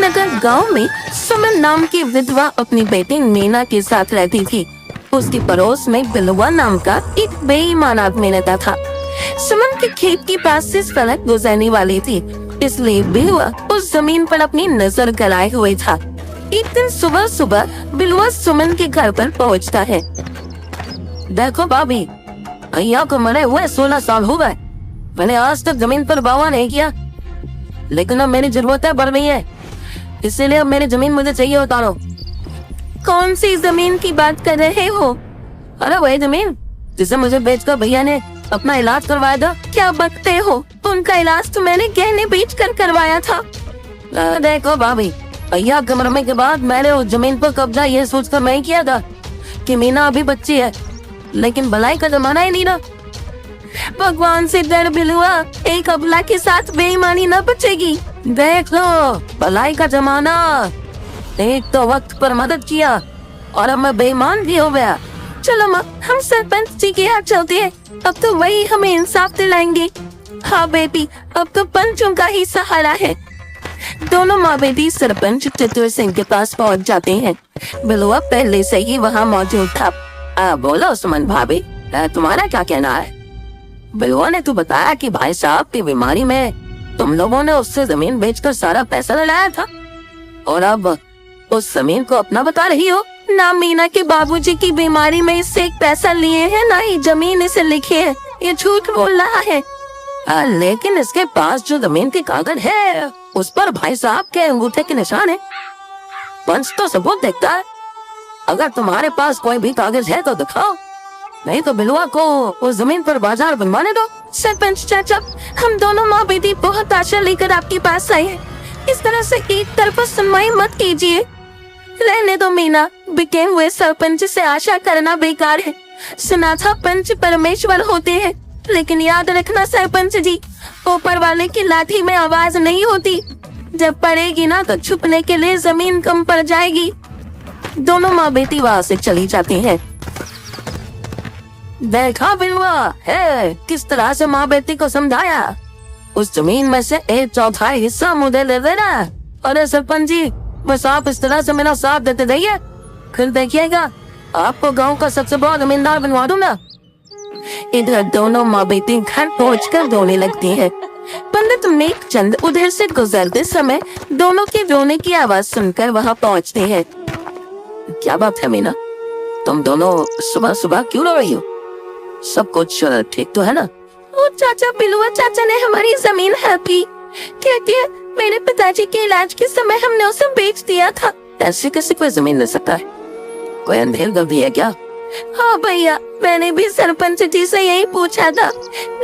नगर गांव में सुमन नाम की विधवा अपनी बेटी मीना के साथ रहती थी। उसके पड़ोस में बिलुआ नाम का एक बेईमान आदमी रहता था। सुमन के खेत के पास से सड़क गुजरने वाली थी, इसलिए बिलुआ उस जमीन पर अपनी नजर गड़ाए हुए था। एक दिन सुबह सुबह बिलुआ सुमन के घर पर पहुंचता है। देखो भाभी, भैया को मरे हुए 16 साल हो गए। मैंने आज तक जमीन पर बावा नहीं किया, लेकिन अब मेरी जरूरतें बढ़ रही है, इसीलिए अब मेरी जमीन मुझे चाहिए। उतारो। कौन सी जमीन की बात कर रहे हो? अरे वही जमीन जिसे मुझे बेचकर भैया ने अपना इलाज करवाया था। क्या बकते हो? उनका इलाज तो मैंने गहने बेचकर करवाया था। देखो भाभी, भैया के मरने के बाद मैंने उस जमीन पर कब्जा ये सोचकर नहीं किया था कि मीना अभी बच्ची है, लेकिन भलाई का जमाना ही नहीं ना। भगवान से डर बिलुआ, एक अबला के साथ बेईमानी न बचेगी। देख लो, भलाई का जमाना। एक तो वक्त पर मदद किया और अब मैं बेईमान भी हो गया। चलो माँ, हम सरपंच जी के यहाँ चलते हैं, अब तो वही हमें इंसाफ दिलाएंगे। हाँ बेबी, अब तो पंचों का ही सहारा है। दोनों माँ बेटी सरपंच चतुर सिंह के पास पहुँच जाते हैं। बिलुआ पहले से ही वहाँ मौजूद था। बोलो सुमन भाभी, तुम्हारा क्या कहना है? बिलुआ ने तो बताया कि भाई साहब की बीमारी में तुम लोगों ने उससे जमीन बेचकर सारा पैसा लड़ाया था और अब उस जमीन को अपना बता रही हो। ना मीना के बाबूजी की बीमारी में इससे एक पैसा लिए हैं, ना ही जमीन इसे लिखी है। ये झूठ बोल रहा है। लेकिन इसके पास जो जमीन की कागज है उस पर भाई साहब के अंगूठे के निशान है। पंच तो सबूत देखता है। अगर तुम्हारे पास कोई भी कागज है तो दिखाओ, नहीं तो बिलुआ को उस जमीन पर बाजार बनवाने दो। सरपंच चाचा, हम दोनों माँ बेटी बहुत आशा लेकर आपके पास आए हैं, इस तरह से एक तरफा सुनवाई मत कीजिए। रहने दो मीना, बिके हुए सरपंच से आशा करना बेकार है। सुना था पंच परमेश्वर होते हैं, लेकिन याद रखना सरपंच जी, ऊपर वाले की लाठी में आवाज नहीं होती। जब पड़ेगी ना तो छुपने के लिए जमीन कम पड़ जाएगी। दोनों माँ बेटी वहाँ से चली जाती हैं। देखा बिलुआ है किस तरह से माँ बेटी को समझाया। उस जमीन में से 1/4 हिस्सा मुझे ले देना। अरे सरपंच जी, बस आप इस तरह से मेरा साथ देते रहिए, फिर देखिएगा आपको गांव का सबसे बड़ा जमींदार बनवा दूंगा। इधर दोनों माँ बेटी घर पहुंचकर रोने लगती हैं। पंडित नेकचंद उधर से गुजरते समय दोनों के रोने की आवाज सुनकर वहां पहुंचते हैं। क्या बात है मीना, तुम दोनों सुबह सुबह क्यों रो रही हो? सब कुछ ठीक तो है ना? ओ चाचा, बिलुआ चाचा ने हमारी जमीन हड़पी। कहती है मेरे पिताजी के इलाज के समय हमने उसे बेच दिया था। ऐसे कैसे कोई जमीन ले सकता है? कोई अंधेर गलती है क्या? हाँ भैया, मैंने भी सरपंच जी से यही पूछा था,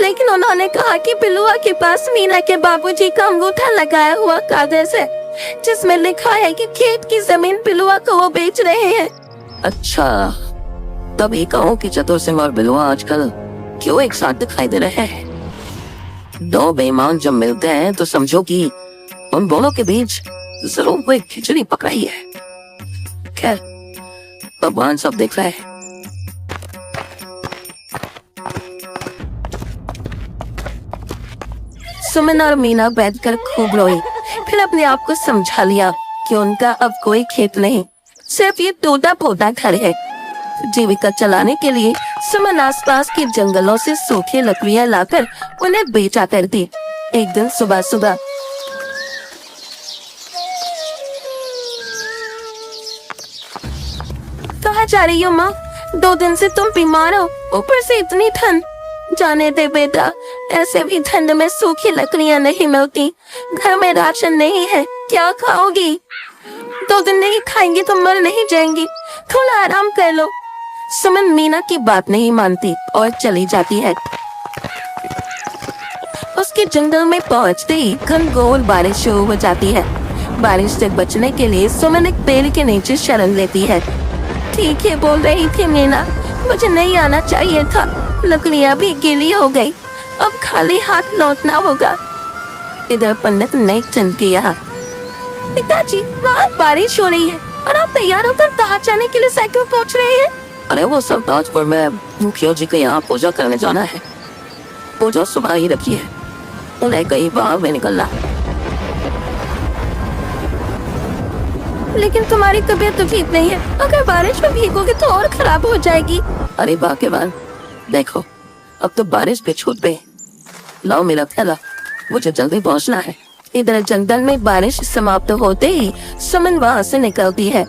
लेकिन उन्होंने कहा कि बिलुआ के पास मीना के बाबूजी का अंगूठा लगाया हुआ कागज है, जिसमें लिखा है कि खेत की जमीन बिलुआ को वो बेच रहे हैं। अच्छा, तभी कहूँ कि चतुर सिंह और बिलुआ आजकल क्यों एक साथ दिखाई दे रहे हैं। दो बेईमान जब मिलते हैं तो समझो कि उन दोनों के बीच जरूर कोई खिचड़ी पकड़ाई है। खैर, भगवान सब देख रहा है। सुमन और मीना बैठकर खूब रोई, फिर अपने आप को समझा लिया कि उनका अब कोई खेत नहीं, सिर्फ ये टूटा फूटा घर है। जीविका चलाने के लिए सुमन आसपास के जंगलों से सूखी लकड़ियां लाकर उन्हें बेचा करती। एक दिन सुबह सुबह कहाँ जा रही हो माँ? 2 दिन से तुम बीमार हो, ऊपर से इतनी ठंड। जाने दे बेटा, ऐसे भी ठंड में सूखी लकड़ियां नहीं मिलती, घर में राशन नहीं है, क्या खाओगी? 2 दिन नहीं खाएंगे तो मर नहीं जाएंगी, थोड़ा आराम कर लो। सुमन मीना की बात नहीं मानती और चली जाती है। उसके जंगल में पहुंचते ही घनघोर बारिश शुरू हो जाती है। बारिश से बचने के लिए सुमन एक पेड़ के नीचे शरण लेती है। ठीक है बोल रही थी मीना, मुझे नहीं आना चाहिए था, लकड़ियां भी गीली हो गई, अब खाली हाथ लौटना होगा। इधर पंडित नेकचंद के यहाँ। पिताजी, वहाँ बारिश हो रही है और आप तैयार होकर कहाँ जाने के लिए साइकिल पहुँच रहे हैं? अरे वो सरताजपुर में मुखिया जी के यहाँ पूजा करने जाना है। पूजा सुबह ही रखी है, उन्हें कहीं बाहर में निकलना। लेकिन तुम्हारी तबीयत तो ठीक नहीं है, अगर बारिश में भीगोगे तो और खराब हो जाएगी। अरे भाग्यवान, देखो अब तो बारिश भी छूट गई। लाओ मेरा थैला, मुझे जल्दी पहुंचना है। इधर जंगल में बारिश समाप्त होते ही सुमन वहाँ से निकलती है।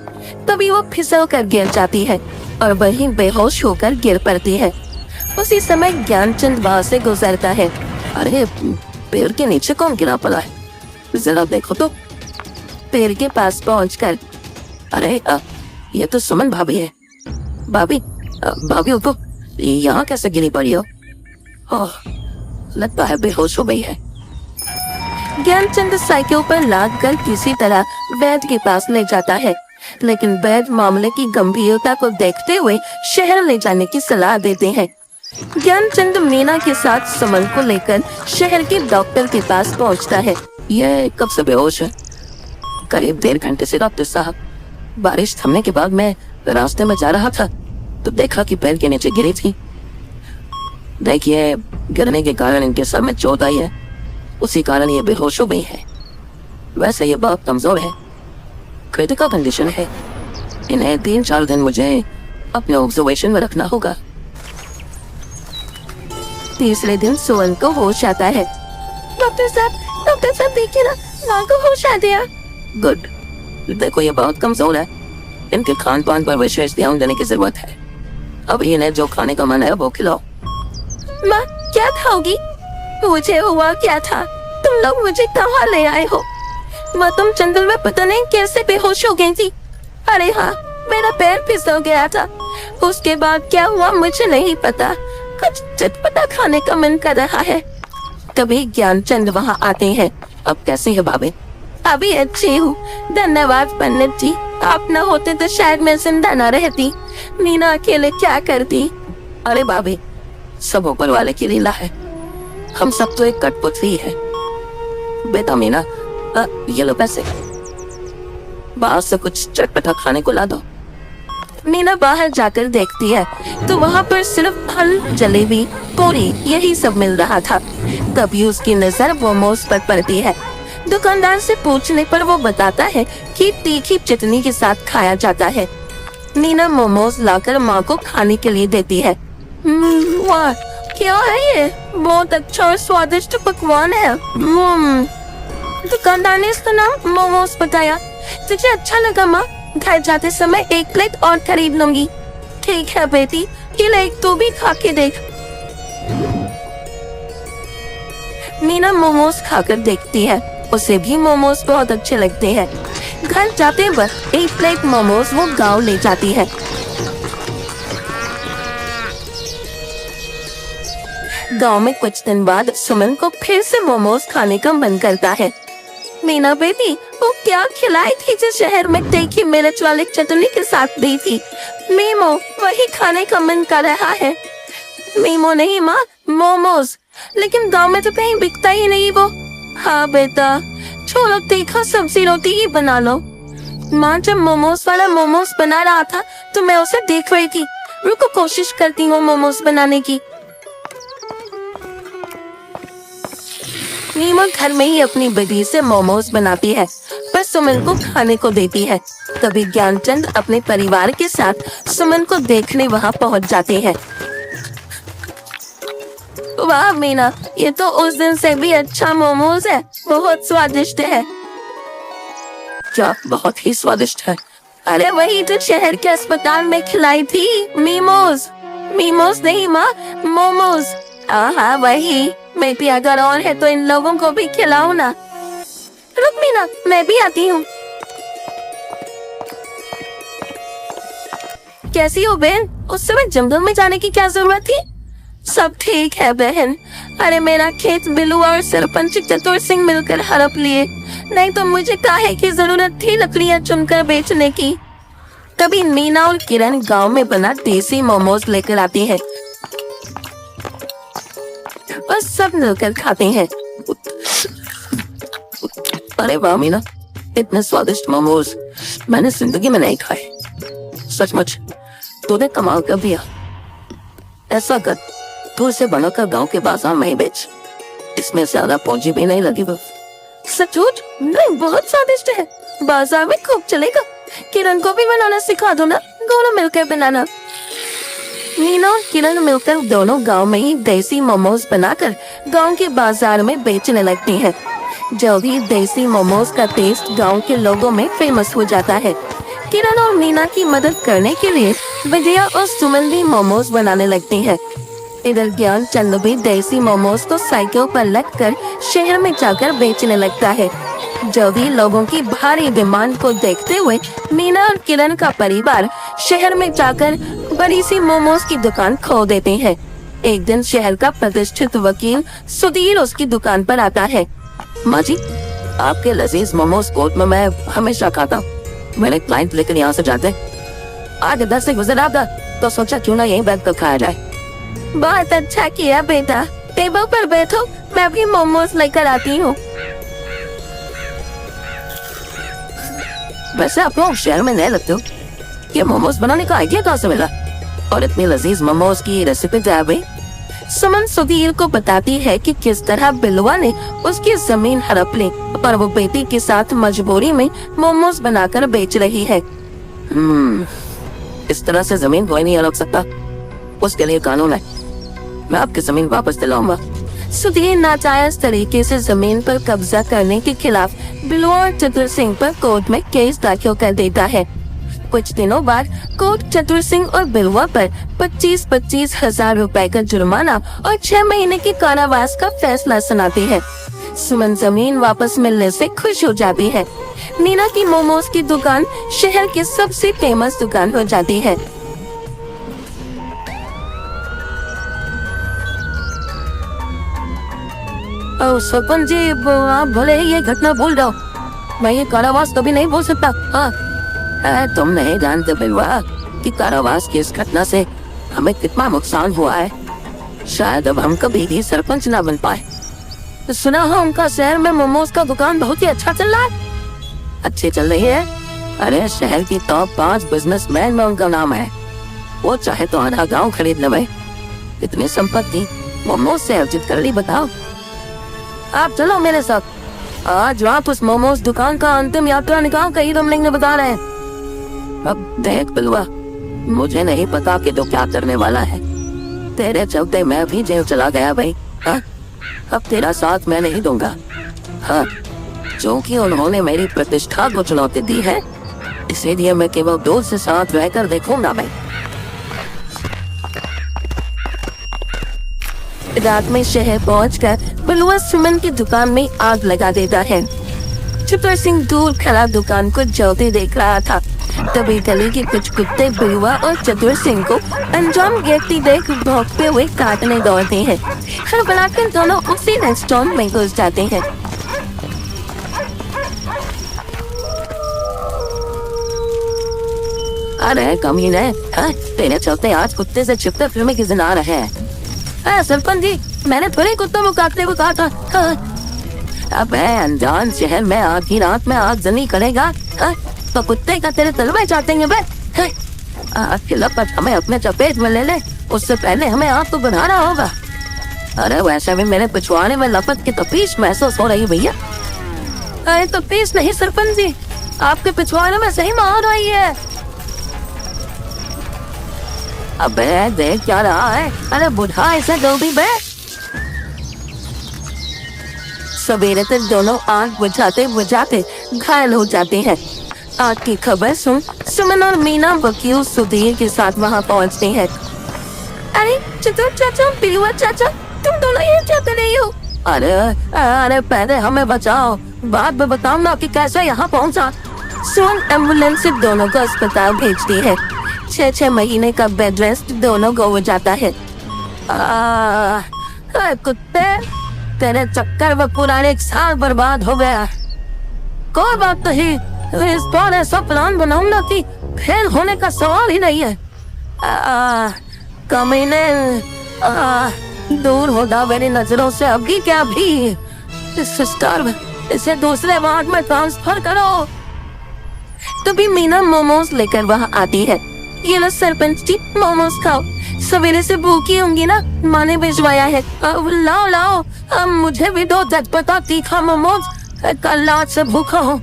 तभी वो फिसल कर गिर जाती है और वहीं बेहोश होकर गिर पड़ती है। उसी समय ज्ञानचंद वहाँ से गुजरता है। अरे पेड़ के नीचे कौन गिरा पड़ा है, जरा देखो तो। पेड़ के पास पहुंचकर, अरे ये तो सुमन भाभी है। भाभी भाभी उठो, यहाँ कैसे गिरी पड़ी हो? ओह, लगता है बेहोश हो गई है। ज्ञानचंद साइकिल पर लाद कर किसी तरह वैद्य के पास ले जाता है, लेकिन वैद्य मामले की गंभीरता को देखते हुए शहर ले जाने की सलाह देते हैं। ज्ञानचंद मीना के साथ सुमन को लेकर शहर के डॉक्टर के पास पहुंचता है। यह कब से बेहोश है? करीब 1.5 घंटे से डॉक्टर साहब। बारिश थमने के बाद मैं रास्ते में जा रहा था तो देखा कि पैर के नीचे गिरी थी। देखिए, गिरने के कारण इनके सर में चोट आई है, उसी कारण ये बेहोश हो गई है। वैसे ये बहुत कमजोर है, क्रिटिकल कंडीशन है। इन्हें 3-4 दिन मुझे अपने ऑब्जर्वेशन में रखना होगा। तीसरे दिन सुमन को होश आता है। डॉक्टर साहब देखिए ना, माँ को होश आ गया। गुड। देखो ये बहुत कमजोर है, इनके खान पान पर विशेष ध्यान देने की जरूरत है। अब इन्हें जो खाने का मन है वो खिलाओ। माँ क्या खाओगी? मुझे हुआ क्या था, तुम लोग मुझे कहाँ ले आए हो? माँ तुम जंगल में पता नहीं कैसे बेहोश हो गई थी। अरे हाँ, मेरा पैर फिसल गया था, उसके बाद क्या हुआ मुझे नहीं पता। कुछ चटपटा खाने का मन कर रहा है। तभी ज्ञानचंद वहाँ आते हैं। अब कैसी है भाभी? अभी अच्छी हूँ, धन्यवाद पंडित जी। आप न होते तो शायद मैं जिंदा न रहती। मीना अकेले क्या करती? अरे भाभी, सब ऊपर वाले की लीला है, हम सब तो एक कठपुतली है। बेटा मीना, ये लो पैसे, बाहर से कुछ चटपटा खाने को ला दो। मीना बाहर जाकर देखती है तो वहाँ पर सिर्फ फल, जलेबी, पूरी यही सब मिल रहा था। तभी उसकी नजर मोमोज पर पड़ती है। दुकानदार से पूछने पर वो बताता है कि तीखी चटनी के साथ खाया जाता है। मीना मोमोज लाकर माँ को खाने के लिए देती है। वाह, क्या है ये? बहुत अच्छा और स्वादिष्ट पकवान है। दुकानदार ने इसका नाम मोमोज बताया। तुझे अच्छा लगा माँ? घर जाते समय 1 प्लेट और खरीद लूंगी। ठीक है बेटी, ये ले, तू भी खा के देख। मीना मोमोज खाकर देखती है, उसे भी मोमोज बहुत अच्छे लगते हैं। घर जाते वक्त 1 प्लेट मोमोज वो गांव ले जाती है। गांव में कुछ दिन बाद सुमन को फिर से मोमोज खाने का मन करता है। मीना बेटी, वो क्या खिलाई थी जो शहर में तीखी मिर्च वाली चटनी के साथ दी थी? मीमो, वही खाने का मन कर रहा है। मीमो नहीं माँ, मोमोज। लेकिन गांव में तो कहीं बिकता ही नहीं वो। हाँ बेटा, छोड़ो, तीखा सब्जी रोटी ही बना लो। माँ जब मोमोज वाला मोमोज बना रहा था तो मैं उसे देख रही थी। रुको, कोशिश करती हूँ मोमोज बनाने की। मीमो घर में ही अपनी विधि से मोमोज बनाती है, पर सुमन को खाने को देती है। तभी ज्ञानचंद अपने परिवार के साथ सुमन को देखने वहाँ पहुँच जाते हैं। वाह मीना, ये तो उस दिन से भी अच्छा मोमोज है, बहुत स्वादिष्ट है। क्या बहुत ही स्वादिष्ट है? अरे वही जो शहर के अस्पताल में खिलाई थी, मीमोज। मीमोज नहीं माँ, मोमोज। हाँ वही। बेटी अगर और है तो इन लोगों को भी खिलाओ ना। रुक मीना, मैं भी आती हूँ। कैसी हो बहन? उस समय जंगल में जाने की क्या जरूरत थी? सब ठीक है बहन। अरे मेरा खेत बिल्लू और सरपंच चतुर सिंह मिलकर हड़प लिए, नहीं तो मुझे काहे की जरूरत थी लकड़ियाँ चुनकर बेचने की। तभी मीना और किरण गांव में बना देसी मोमोज लेकर आती है और सब मिलकर खाते हैं। अरे वाह मीना, इतने स्वादिष्ट मोमोज मैंने जिंदगी में नहीं खाए। सचमुच तूने कमाल कर दिया। ऐसा कर, तू इसे बनाकर गांव के बाजार में ही बेच, इसमें ज्यादा पूंजी भी नहीं लगी। बस सचमुच नहीं, बहुत स्वादिष्ट है, बाजार में खूब चलेगा। किरण को भी बनाना सिखा दो ना, दोनों मिलकर बनाना। मीना और किरण मिलकर दोनों गांव में ही देसी मोमोज बनाकर गांव के बाजार में बेचने लगती हैं। जल्दी देसी मोमोज का टेस्ट गांव के लोगों में फेमस हो जाता है। किरण और मीना की मदद करने के लिए विद्या और सुमन भी मोमोज बनाने लगती हैं। इधर ज्ञान चंद भी देसी मोमोज को साइकिल पर लगकर शहर में जाकर बेचने लगता है। जल्दी लोगों की भारी डिमांड को देखते हुए मीना और किरण का परिवार शहर में जाकर बड़ी सी मोमोज की दुकान खोल देते हैं। एक दिन शहर का प्रतिष्ठित वकील सुधीर उसकी दुकान पर आता है। माँ जी, आपके लजीज मोमोज कोर्ट में मैं हमेशा खाता हूँ। मेरे क्लाइंट लेकर यहाँ से जाते आज 10 से गुजर आता तो सोचा क्यों ना यहीं बैठ कर खाया जाए। बहुत अच्छा किया बेटा, टेबल पर बैठो, मैं भी मोमोज लेकर आती हूँ। वैसे आप लोग शहर में नए लगते हो, ये मोमोज बनाने का आइडिया कहाँ से मिला और इतनी लजीज मोमोज की रेसिपी क्या है भाई? सुमन सुधीर को बताती है कि किस तरह बिलवा ने उसकी जमीन हड़प ली पर वो बेटी के साथ मजबूरी में मोमोज बनाकर बेच रही है। इस तरह से जमीन कोई नहीं हड़प सकता, उसके लिए कानून है, मैं आपकी जमीन वापस दिलाऊंगा। सुधीर नाजायज तरीके से जमीन पर कब्जा करने के खिलाफ बिलवा और चतुर सिंह पर कोर्ट में केस दाखिल कर देता है। कुछ दिनों बाद कोर्ट चतुर सिंह और बिलवा पर 25-25 हजार रुपए का जुर्माना और 6 महीने की कारावास का फैसला सुनाती है। सुमन जमीन वापस मिलने से खुश हो जाती है। मीना की मोमोज की दुकान शहर की सबसे फेमस दुकान हो जाती है। सरपंच जी, आप भले ही ये घटना भूल जाओ, मैं ये कारावास कभी नहीं भूल सकता। हाँ, तुम नहीं जानते बिलवा कि कारावास की इस घटना से हमें कितना नुकसान हुआ है। शायद अब हम कभी भी सरपंच ना बन पाए। सुना है उनका शहर में मोमोज का दुकान बहुत ही अच्छा चल रहा है। अच्छी चल रही है? अरे शहर की टॉप 5 बिजनेसमैन में उनका नाम है। वो चाहे तो आधा गाँव खरीद ले भाई। इतनी संपत्ति मोमोज से अर्जित कर ली, बताओ। आप चलो मेरे साथ, आज रात उस मोमोज दुकान का अंतिम यात्रा निकाल कर ही हम लेंगे बता रहे हैं। अब देख बिलवा, मुझे नहीं पता कि तू क्या करने वाला है। तेरे चलते मैं भी जेल चला गया भाई। हाँ, अब तेरा साथ मैं नहीं दूंगा। हाँ, क्योंकि उन्होंने मेरी प्रतिष्ठा को चुनौती दी है, इसीलिए मैं केवल 2 से 7 रहकर देखूंगा भाई। रात में शहर पहुंचकर बिलवा सुमन की दुकान में आग लगा देता है। चतुर सिंह दूर खड़ा दुकान को जलते देख रहा था। तभी गली के कुछ कुत्ते बिलवा और चतुर सिंह को अंजाम गिरती देख भौंकते हुए काटने दौड़ते हैं। हड़बड़ाकर दोनों उसी रेस्टोरेंट में घुस जाते हैं। अरे कमीने, तेरे चलते आज कुत्ते से छिपते फिल्में किस दिन आ रहे हैं। सरपंच जी, मैंने थोड़े कुत्तों को काटने को कहा था। अबे अनजान शहर में आधी रात में आगजनी करेगा तो कुत्ते का तेरे तलवे चाटेंगे बे। लपट हमें अपने चपेट में ले ले, उससे पहले हमें आग को बनाना होगा। अरे वैसे भी मेरे पिछवाड़े में लपट की तपीश महसूस हो रही भैया। अरे तपीश नहीं सरपंच जी, आपके पिछवाड़े में सही में आ रही है। अबे देख क्या रहा है, अरे बुढ़ा ऐसा जल्दी बे। सवेरे तक दोनों आग बुझाते बुझाते घायल हो जाते हैं। आग की खबर सुन सुमन और मीना वकील सुधीर के साथ वहां पहुंचते हैं। अरे चतुर चाचा, बिलवा चाचा, तुम दोनों ये क्या कर रही हो? अरे पहले हमें बचाओ, बाद में बताओ ना कि कैसे यहाँ पहुँचा। सुमन एम्बुलेंस से दोनों को अस्पताल भेजती है। 6 महीने का बेड रेस्ट दोनों को हो जाता है। कुत्ते, तेरे चक्कर में पुराने 1 साल बर्बाद हो गया। कोई बात नहीं, इस बार ऐसा प्लान बनाऊंगा कि फेल होने का सवाल ही नहीं है। कमीने, दूर हो जा मेरी नजरों से अभी क्या भी। सिस्टर, इसे दूसरे वार्ड में ट्रांसफर करो। तभी मीना मोमोज लेकर वहाँ आती है। ये लो सरपंच जी, मोमोज खाओ, सवेरे से भूखी होंगी ना, माँ ने भिजवाया है। लाओ लाओ, मुझे भी दो चटपटा तीखा मोमोज, कल रात से भूखा हूँ।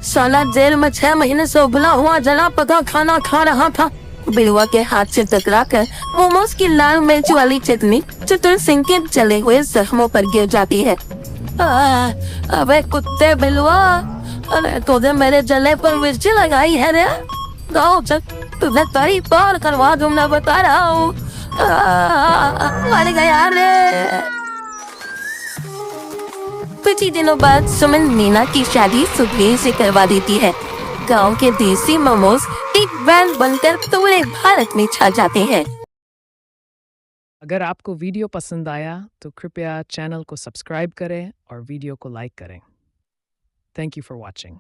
साला जेल में 6 महीने से उबला हुआ जला पका खाना खा रहा था। बिलुआ के हाथ से टकराकर मोमोज की लाल मिर्च वाली चटनी चतुर सिंह के जले हुए जख्मों पर गिर जाती है। अबे कुत्ते बिलुआ, अरे तूने मेरे जले पर मिर्ची लगाई है रे। गाँव चल, तुझे कई बार करवा दूं, मैं बता रहा हूँ। मर गया रे। कुछ ही दिनों बाद सुमन मीना की शादी सुखबीर से करवा देती है। गांव के देसी मोमोज एक ब्रांड बनकर पूरे भारत में छा जाते हैं। अगर आपको वीडियो पसंद आया तो कृपया चैनल को सब्सक्राइब करें और वीडियो को लाइक करें। Thank you for watching.